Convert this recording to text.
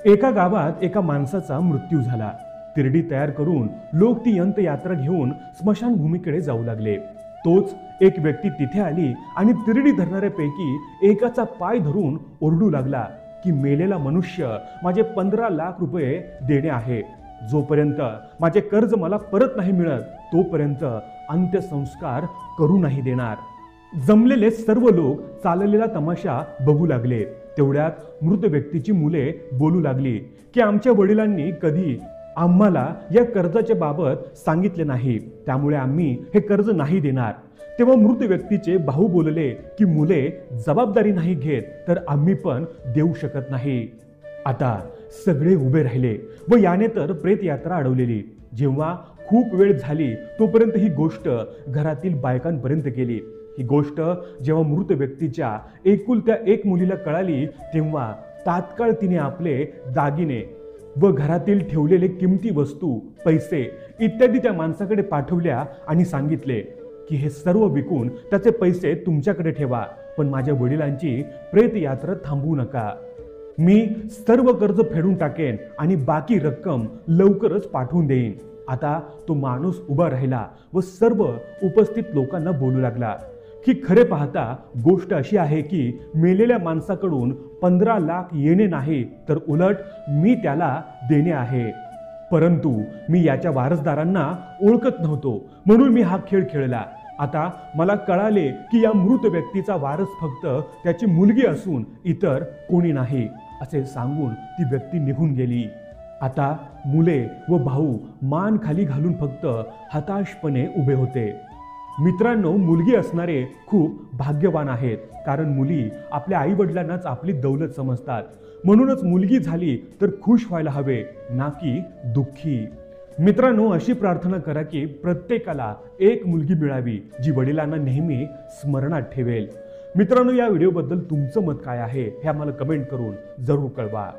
एका गावात एका माणसाचा मृत्यू झाला। तिरडी तयार करून लोक ती अंत्ययात्रा घेऊन स्मशानभूमीकडे जाऊ लागले। तोच एक व्यक्ती तिथे आली आणि तिरडी धरणाऱ्यापैकी एकाचा पाय धरून ओरडू लागला की मेलेला मनुष्य माझे 15 लाख रुपये देणे आहे। जोपर्यंत माझे कर्ज मला परत नाही मिळत तोपर्यंत अंत्यसंस्कार करू नाही देणार। जमलेले सर्व लोक चाललेला तमाशा बघू लागले। तेवढ्यात मृत व्यक्तीची मुले बोलू लागली की आमच्या वडिलांनी कधी आम्हाला या कर्जाच्या बाबत सांगितले नाही, त्यामुळे आम्ही हे कर्ज नाही देणार। तेव्हा मृत व्यक्तीचे भाऊ बोलले की मुले जबाबदारी नाही घेत तर आम्ही पण देऊ शकत नाही। आता सगळे उभे राहिले व याने तर प्रेत यात्रा अडवलेली। जेव्हा खूप वेळ झाली तोपर्यंत ही गोष्ट घरातील बायकांपर्यंत गेली। ही गोष्ट जेव्हा मृत व्यक्तीच्या एकुलत्या एक मुलीला कळाली तेव्हा तात्काळ तिने आपले दागिने व घरातील ठेवलेले किमती वस्तू, पैसे इत्यादी त्या माणसाकडे पाठवल्या आणि सांगितले की हे सर्व विकून त्याचे पैसे तुमच्याकडे ठेवा, पण माझ्या वडिलांची प्रेत यात्रा थांबवू नका। मी सर्व कर्ज फेडून टाकेन आणि बाकी रक्कम लवकरच पाठवून देईन। आता तो माणूस उभा राहिला व सर्व उपस्थित लोकांना बोलू लागला की खरे पाहता गोष्ट अशी आहे की मेलेल्या माणसाकडून 15 लाख येणे नाही तर उलट मी त्याला देणे आहे, परंतु मी याच्या वारसदारांना ओळखत नव्हतो म्हणून मी हा खेळ खेळला। आता मला कळाले की या मृत व्यक्तीचा वारस फक्त त्याची मुलगी असून इतर कोणी नाही, असे सांगून ती व्यक्ती निघून गेली। आता मुले व भाऊ मान खाली घालून फक्त हताशपणे उभे होते। मित्रांनो, मुलगी असणारे खूप भाग्यवान आहेत, कारण मुली आपल्या आई वडिलांनाच आपली दौलत समजतात। म्हणूनच मुलगी झाली तर खुश व्हायला हवे, ना की दुःखी। मित्रांनो, अशी प्रार्थना करा की प्रत्येकाला एक मुलगी मिळावी जी वडिलांना नेहमी स्मरणात ठेवेल। मित्रांनो, या व्हिडिओबद्दल तुमचं मत काय आहे हे आम्हाला कमेंट करून जरूर कळवा।